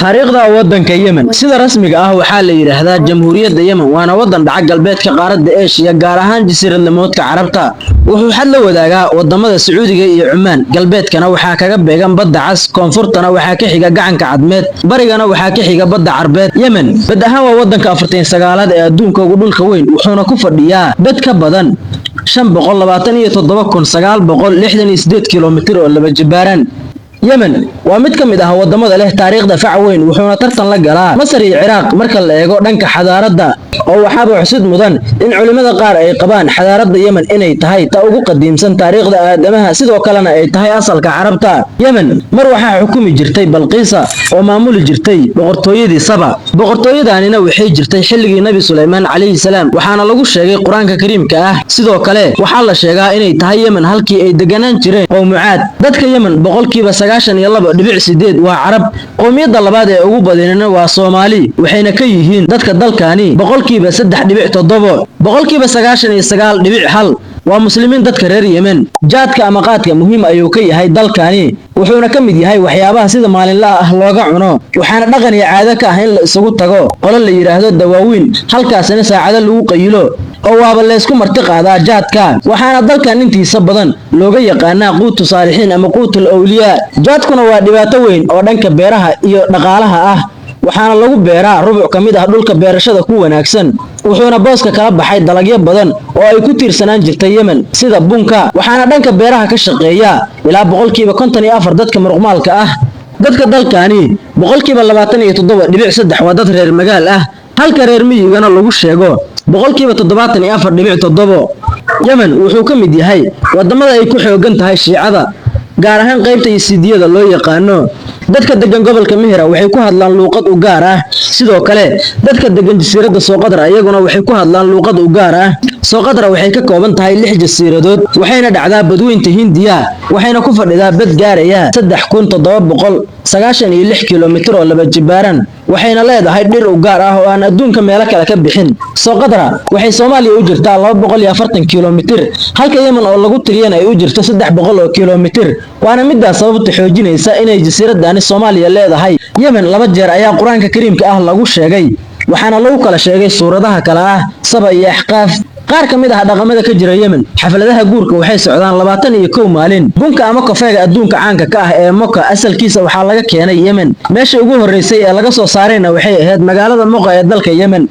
taariikhda waddanka Yemen sida rasmiga ah waxaa la yiraahdaa Jamhuuriyadda Yemen waana waddan dhaca galbeedka qaaradda Aasiya gaar ahaan jasiiradda Carabta wuxuu xad la wadaagaa wadamada Sacuudiga iyo Cumaan galbeedkana waxaa kaga beegan badda Cas koonfurtana waxaa ka xiga gacanka Cadmeed barigana waxaa ka xiga badda Carbeed Yemen bad ahaan waa waddanka 49aad ee adduunka ugu dhulka weyn wuxuuna ku fadhiyaa dad ka badan 527,968 kiiloomitir oo laba jibaaran Yemen waa mid ka mid ah wadamada leh taariikhda fac weyn wuxuuna tartan la galaa Masar iyo Ciraaq marka la eego dhanka xadaaradda oo waxaaba xusid mudan in culimada qaar ay qabaan xadaaradda Yemen inay tahay ta ugu qadiimsan taariikhda aadamaha sidoo kalena ay tahay asalka Carabta Yemen mar waxaa xukumi jirtay Balqiisa oo maamuli jirtay boqortooyadii Saba boqortooyadaanina waxay jirtay xilligii Nabi Suleymaan calayhi salaam waxaana lagu sheegay Quraanka Kariimka ah sidoo kale waxaa la sheegaa inay tahay Yemen halkii ay deganaan jireen qowmucaad dadka Yemen boqolkiiba 9.8 waa Carab qowmiyadda labaad ee ugu badanina waa Soomaali waxayna ka yihiin dadka dalkani boqolkiiba 3.7 boqolkiiba 99.1 waa muslimiin dadka reer Yemen jaadka ama qaadka muhiim ayuu ka yahay dalkani wuxuuna ka mid yahay waxyaabaha sida maalinlaha ah looga cuno waxaana dhaqan iyo caado ka ah in la isugu tago qolo la yiraahdo dawaawiin halkaasina saacado lagu qaylo oo waaba la isku marti qaadaa jaadka waxaana dalkan intiisa badan looga yaqaanaa quutu saalixiin ama quutul awliya jaadkuna waa dhibaato weyn oo dhanka beeraha iyo dhaqaalaha ah waxaana lagu beeraa rubuc ka mid ah dhulka beerashada ku wanaagsan wuxuuna booska kala baxay dalagyo badan oo ay ku tiirsanaan jirtay Yemen sida bunka waxaana dhanka beeraha ka shaqeeya ilaa boqolkiiba 54 dadka muruqmaalka ah dadka dalkani boqolkiiba 27.3 waa dad reer magaal ah halka reer miyigana lagu sheego boqolkiiba 74.7 Yemen wuxuu ka mid yahay wadamada ay ku xoogan tahay Shiicada gaar ahaan qaybta Yasiidiyada loo yaqaano dadka degan gobolka Mihra waxay ku hadlaan luuqad u gaar ah sidoo kale dadka degan jasiiradda Sooqadra ayaguna waxay ku hadlaan luuqad u gaar ah Sooqadra waxay ka kooban tahay 6 jasiiradood waxayna dhacdaa badweynta Hindiya waxayna ku fadhidaa bad gaaraya 3,796 kiiloomitir oo laba jibaaran waxayna leedahay dhir u gaar ah oo aan adduunka meel kale ka bixin Sooqadra waxay Soomaaliya u jirtaa 240 kiiloomitir halka Yemen oo lagu tiriyay ay u jirto 300 kiiloomitir waana midaas sababta xoojinaysa inay jasiiradani Soomaaliya leedahay Yemen laba jeer ayaa Quraanka Kariimka ah lagu sheegay waxaana lagu kala sheegay suuradaha kala ah Saba iyo Ahqaaf qaar ka mid ah dhaqamada ka jira Yemen xafladaha guurka waxay socdaan 21 maalin bunka ama kafeega adduunka caanka ka ah ee Moka asalkiisa waxaa laga keenay Yemen meesha ugu horeysay ee laga soo saarayna waxay ahayd magaalada Moka ee dalka Yemen